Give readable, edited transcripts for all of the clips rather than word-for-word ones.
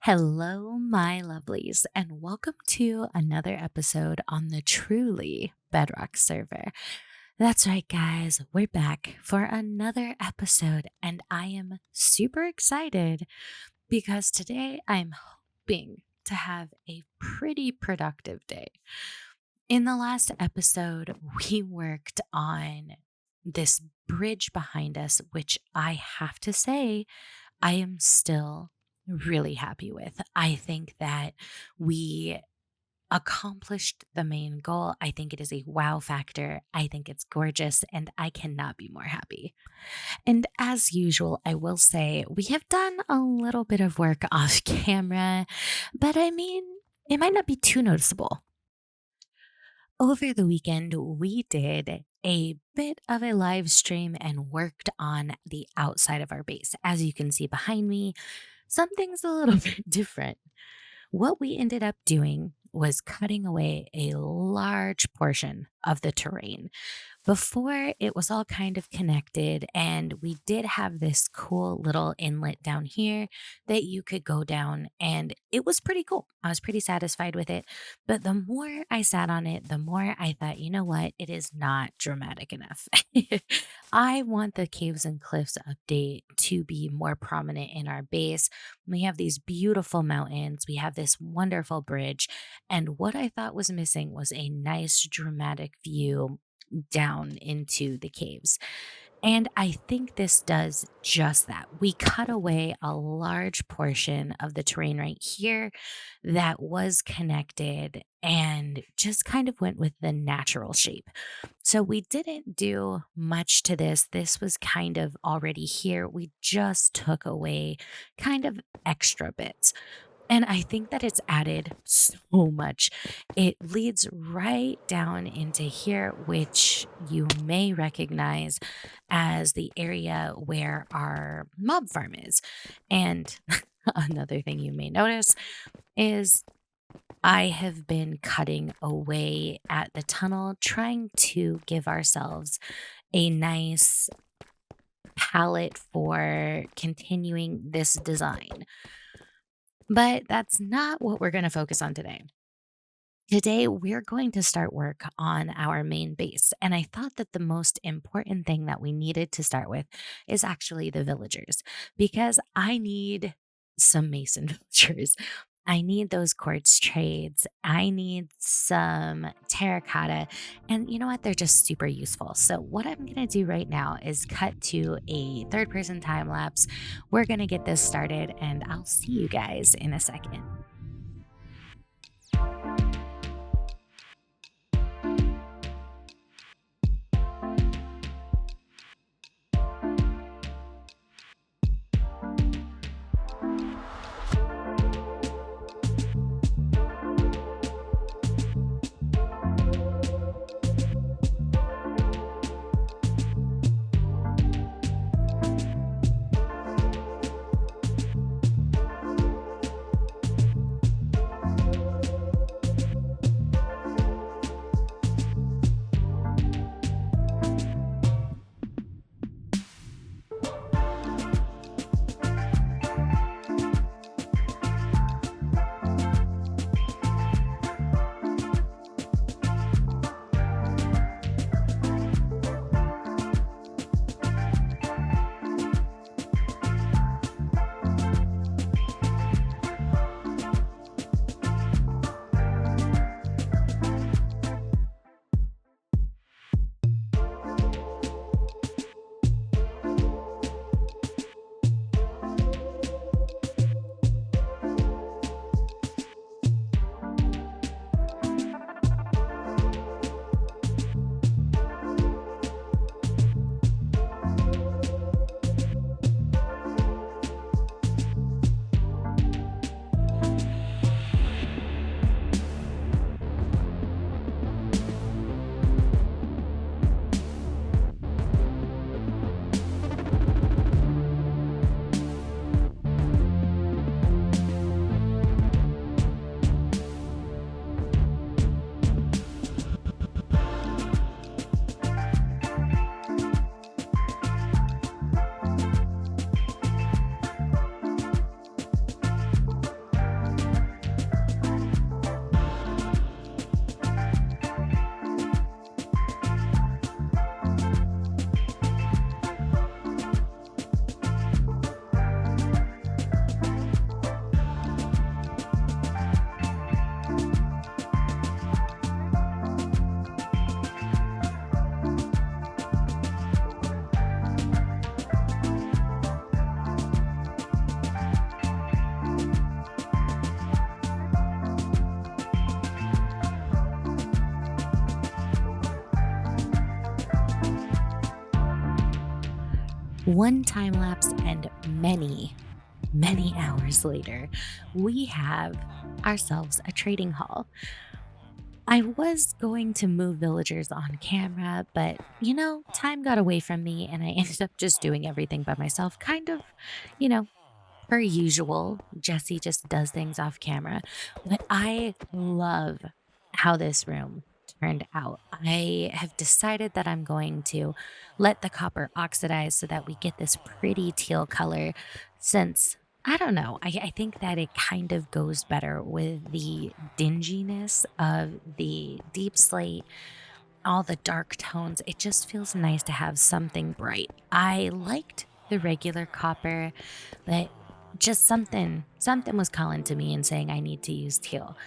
Hello, my lovelies, and welcome to another episode on the Truly Bedrock server. That's right, guys, we're back for another episode, and I am super excited because today I'm hoping to have a pretty productive day. In the last episode, we worked on this bridge behind us, which I have to say, I am still really happy with. I think that we accomplished the main goal. I think it is a wow factor. I think it's gorgeous, and I cannot be more happy. And as usual, I will say we have done a little bit of work off camera, but I mean, it might not be too noticeable. Over the weekend, we did a bit of a live stream and worked on the outside of our base. As you can see behind me, something's a little bit different. What we ended up doing was cutting away a large portion of the terrain. Before, it was all kind of connected, and we did have this cool little inlet down here that you could go down, and it was pretty cool. I was pretty satisfied with it. But the more I sat on it, the more I thought, you know what? It is not dramatic enough. I want the Caves and Cliffs update to be more prominent in our base. We have these beautiful mountains, we have this wonderful bridge, and what I thought was missing was a nice dramatic view down into the caves. And I think this does just that. We cut away a large portion of the terrain right here that was connected and just kind of went with the natural shape. So we didn't do much to this. This was kind of already here. We just took away kind of extra bits. And I think that it's added so much. It leads right down into here, which you may recognize as the area where our mob farm is. And another thing you may notice is I have been cutting away at the tunnel, trying to give ourselves a nice palette for continuing this design. But that's not what we're going to focus on today. Today, we're going to start work on our main base. And I thought that the most important thing that we needed to start with is actually the villagers, because I need some mason villagers. I need those quartz trades. I need some terracotta. And you know what? They're just super useful. So, what I'm going to do right now is cut to a third person time lapse. We're going to get this started, and I'll see you guys in a second. One time lapse and many hours later, we have ourselves a trading hall. I was going to move villagers on camera, but time got away from me and I ended up just doing everything by myself, kind of, you know, per usual. Jessie just does things off camera, but I love how this room turned out. I have decided that I'm going to let the copper oxidize so that we get this pretty teal color since I don't know. I think that it kind of goes better with the dinginess of the deep slate, all the dark tones. It just feels nice to have something bright. I liked the regular copper, but just something was calling to me and saying I need to use teal.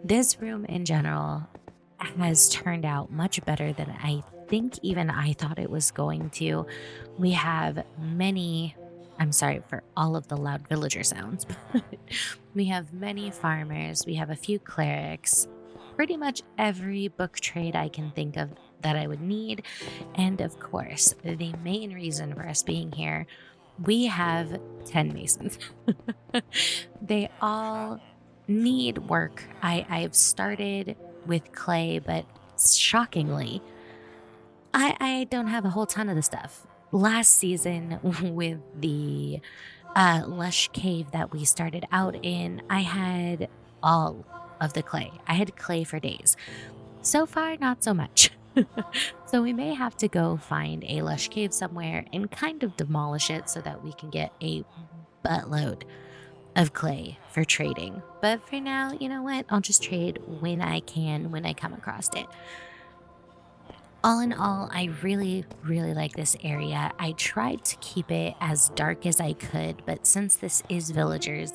This room in general has turned out much better than I think even I thought it was going to. We have many, I'm sorry for all of the loud villager sounds, but we have many farmers, we have a few clerics, pretty much every book trade I can think of that I would need. And of course, the main reason for us being here, we have 10 masons. They all need work. I've started with clay, but shockingly, I don't have a whole ton of the stuff. Last season, with the lush cave that we started out in, I had all of the clay. I had clay for days. So far, not so much. So we may have to go find a lush cave somewhere and kind of demolish it so that we can get a buttload of clay for trading. But for now, you know what? I'll just trade when I can, when I come across it. All in all, I really, really like this area. I tried to keep it as dark as I could, but since this is villagers,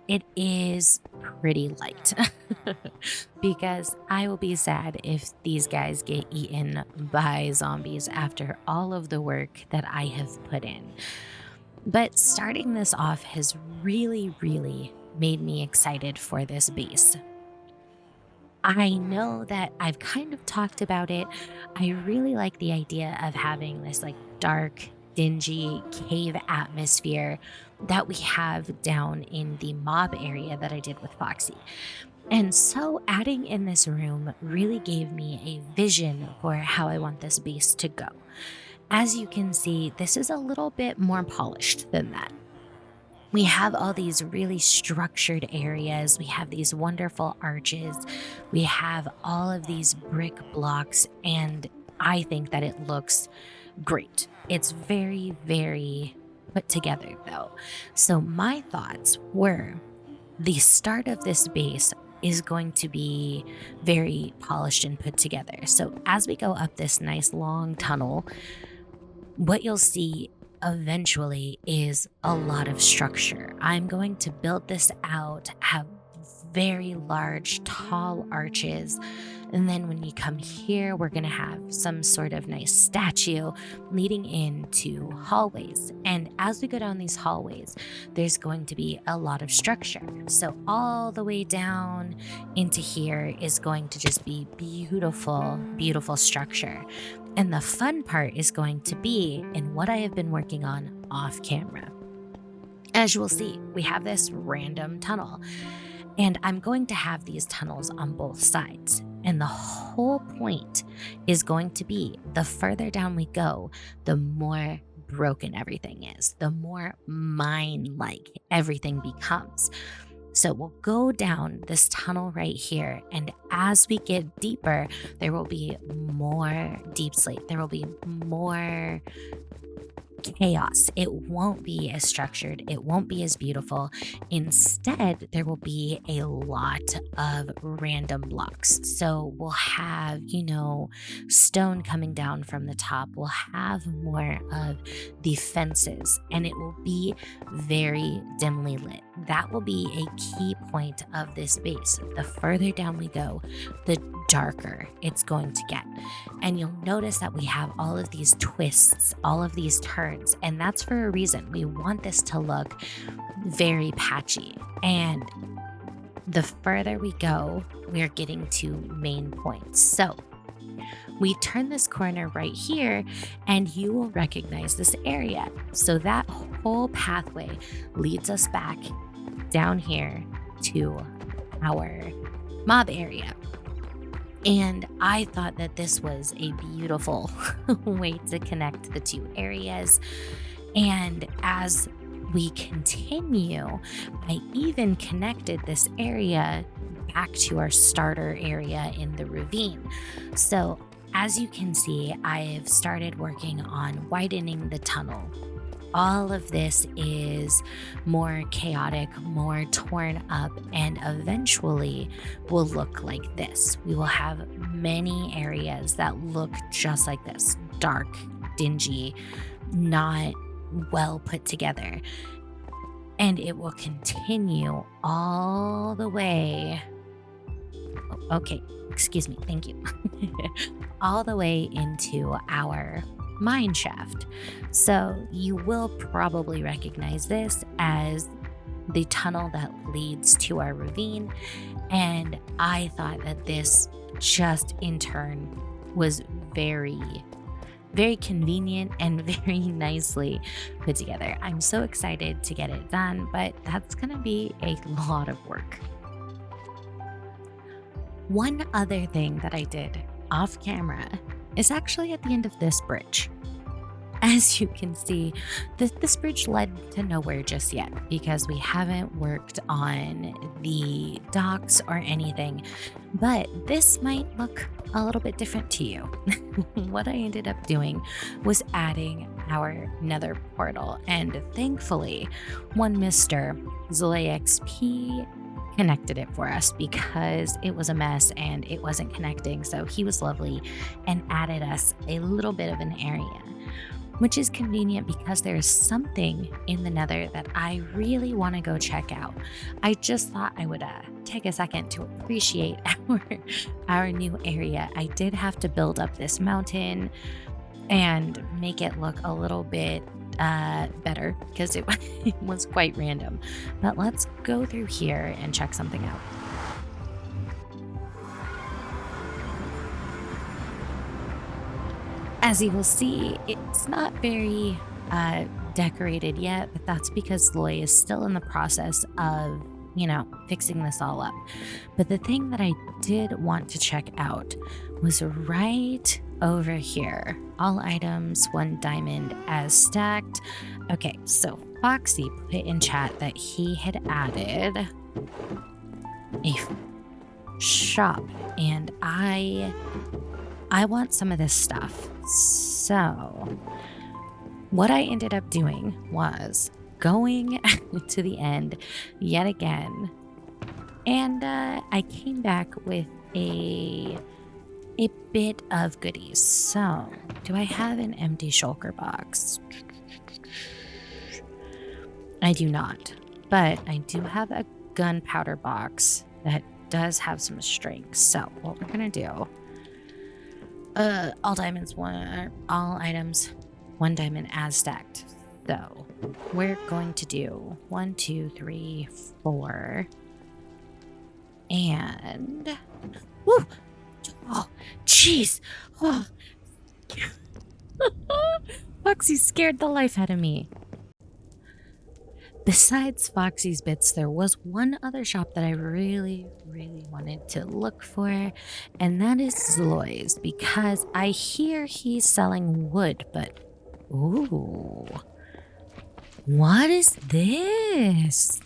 it is pretty light. Because I will be sad if these guys get eaten by zombies after all of the work that I have put in. But starting this off has really, really made me excited for this base. I know that I've kind of talked about it. I really like the idea of having this like dark, dingy cave atmosphere that we have down in the mob area that I did with Foxy. And so adding in this room really gave me a vision for how I want this base to go. As you can see, this is a little bit more polished than that. We have all these really structured areas. We have these wonderful arches. We have all of these brick blocks, and I think that it looks great. It's very, very put together, though. So, my thoughts were the start of this base is going to be very polished and put together. So, as we go up this nice long tunnel, what you'll see eventually is a lot of structure. I'm going to build this out, have very large, tall arches. And then when you come here, we're going to have some sort of nice statue leading into hallways. And as we go down these hallways, there's going to be a lot of structure. So all the way down into here is going to just be beautiful, beautiful structure. And the fun part is going to be in what I have been working on off camera. As you will see, we have this random tunnel, and I'm going to have these tunnels on both sides. And the whole point is going to be the further down we go, the more broken everything is, the more mine-like everything becomes. So we'll go down this tunnel right here, and as we get deeper, there will be more deep slate. There will be more chaos. It won't be as structured. It won't be as beautiful. Instead, there will be a lot of random blocks. So we'll have, stone coming down from the top. We'll have more of the fences, and it will be very dimly lit. That will be a key point of this base. The further down we go, the darker it's going to get. And you'll notice that we have all of these twists, all of these turns, and that's for a reason. We want this to look very patchy. And the further we go, we're getting to main points. So We turn this corner right here and you will recognize this area. So that whole pathway leads us back down here to our mob area. And I thought that this was a beautiful way to connect the two areas. And as we continue, I even connected this area back to our starter area in the ravine. So, as you can see, I've started working on widening the tunnel. All of this is more chaotic, more torn up, and eventually will look like this. We will have many areas that look just like this: dark, dingy, not well put together. And it will continue all the way. Okay, excuse me, thank you. All the way into our mine shaft. So you will probably recognize this as the tunnel that leads to our ravine. And I thought that this just in turn was very, very convenient and very nicely put together. I'm so excited to get it done, but that's going to be a lot of work. One other thing that I did off camera is actually at the end of this bridge. As you can see, this bridge led to nowhere just yet because we haven't worked on the docks or anything, but this might look a little bit different to you. What I ended up doing was adding our nether portal, and thankfully, one Mr. XP connected it for us because it was a mess and it wasn't connecting. So he was lovely and added us a little bit of an area, which is convenient because there's something in the nether that I really want to go check out. I just thought I would take a second to appreciate our new area. I did have to build up this mountain and make it look a little bit better because it was quite random. But let's go through here and check something out. As you will see, it's not very decorated yet, but that's because Loy is still in the process of, fixing this all up. But the thing that I did want to check out was right over here. All items, 1 diamond as stacked. Okay, so Foxy put in chat that he had added a shop, and I want some of this stuff. So what I ended up doing was going to the end yet again, and I came back with a bit of goodies. So do I have an empty shulker box? I do not, but I do have a gunpowder box that does have some strength. So what we're gonna do, all items, 1 diamond as stacked. So we're going to do 1, 2, 3, 4, and woo! Oh, jeez! Oh. Foxy scared the life out of me. Besides Foxy's bits, there was one other shop that I really, really wanted to look for, and that is Zloy's, because I hear he's selling wood, but ooh, what is this?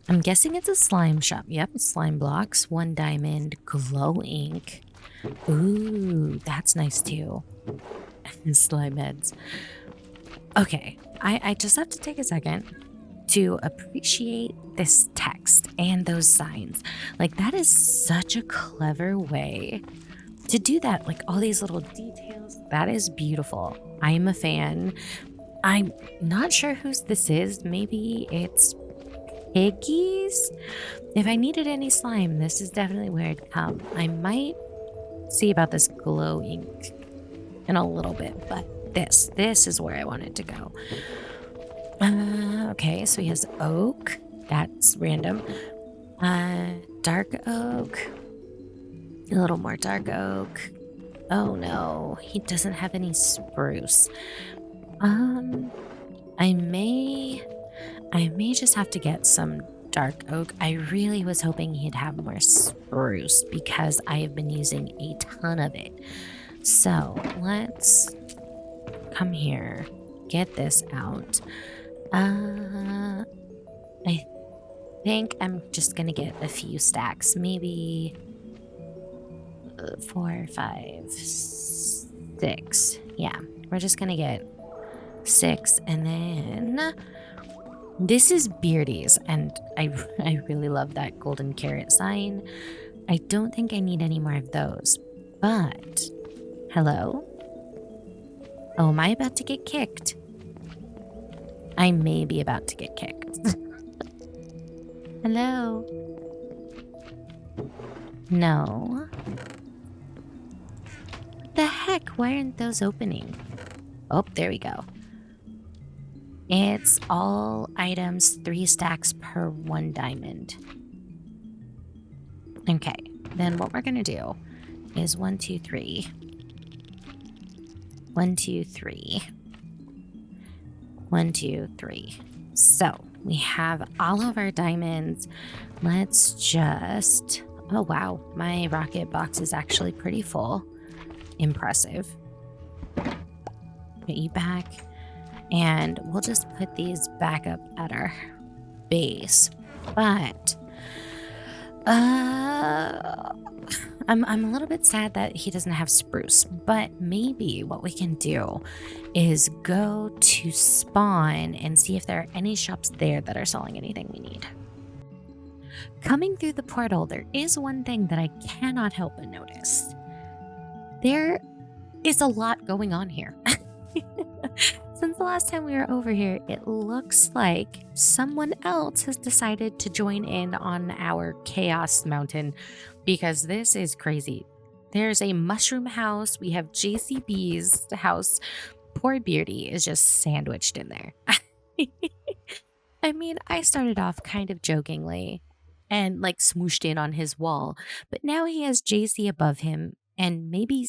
I'm guessing it's a slime shop. Yep, slime blocks, 1 diamond, glow ink. Ooh, that's nice too. Slime heads. Okay, I just have to take a second to appreciate this text and those signs. Like, that is such a clever way to do that. Like, all these little details, that is beautiful. I am a fan. I'm not sure whose this is. Maybe it's Piggy's. If I needed any slime, this is definitely where it'd come. I might see about this glow ink in a little bit, but this is where I wanted to go. Okay, so he has oak. That's random. Dark oak. A little more dark oak. Oh no, he doesn't have any spruce. Um, I may I may just have to get some dark oak. I really was hoping he'd have more spruce because I have been using a ton of it. So let's come here, get this out. I think I'm just gonna get a few stacks, maybe four, five, six. Yeah, we're just gonna get six, and then this is Beardy's, and I really love that golden carrot sign. I don't think I need any more of those, but hello? Oh, am I about to get kicked? I may be about to get kicked. Hello? No. What the heck? Why aren't those opening? Oh, there we go. It's all items, 3 stacks per 1 diamond. Okay, then what we're gonna do is 1, 2, 3. 1, 2, 3. 1, 2, 3. So we have all of our diamonds. Let's just, oh wow, my rocket box is actually pretty full. Impressive. Put you back. And we'll just put these back up at our base. But I'm a little bit sad that he doesn't have spruce, but maybe what we can do is go to spawn and see if there are any shops there that are selling anything we need. Coming through the portal, there is one thing that I cannot help but notice. There is a lot going on here. Since the last time we were over here, it looks like someone else has decided to join in on our chaos mountain because this is crazy. There's a mushroom house. We have Jessiieb's house. Poor Beardy is just sandwiched in there. I mean, I started off kind of jokingly and like smooshed in on his wall, but now he has JC above him and maybe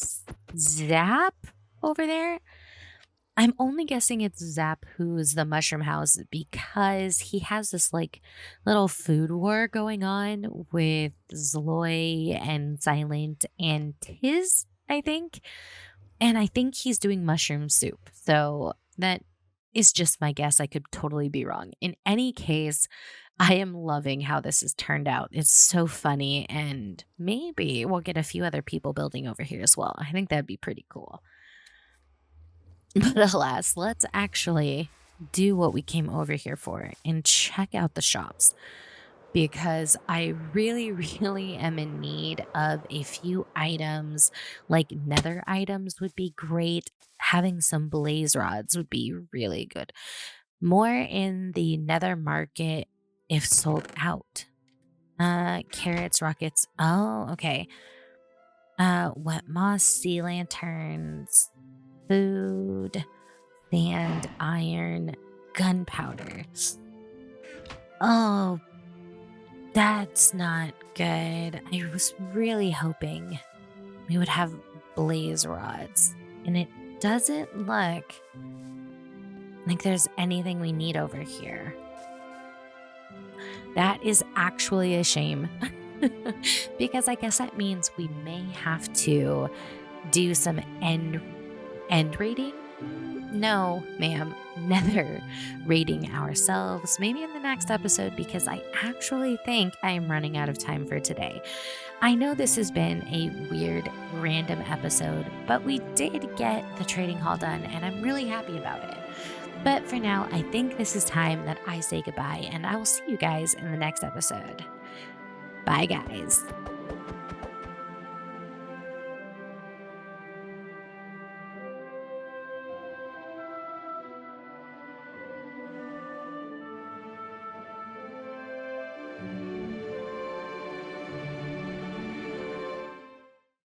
Zap over there. I'm only guessing it's Zap who's the mushroom house because he has this like little food war going on with Zloy and Silent and Tiz, I think. And I think he's doing mushroom soup. So that is just my guess. I could totally be wrong. In any case, I am loving how this has turned out. It's so funny. And maybe we'll get a few other people building over here as well. I think that'd be pretty cool. But alas, let's actually do what we came over here for and check out the shops because I really, really am in need of a few items. Like nether items would be great. Having some blaze rods would be really good. More in the nether market if sold out. Carrots, rockets. Oh, okay. Wet moss, sea lanterns, food, sand, iron, gunpowder. Oh, that's not good. I was really hoping we would have blaze rods, and it doesn't look like there's anything we need over here. That is actually a shame because I guess that means we may have to do some end rating. No, ma'am, nether rating ourselves, maybe in the next episode, because I actually think I am running out of time for today. I know this has been a weird, random episode, but we did get the trading hall done, and I'm really happy about it. But for now, I think this is time that I say goodbye, and I will see you guys in the next episode. Bye, guys.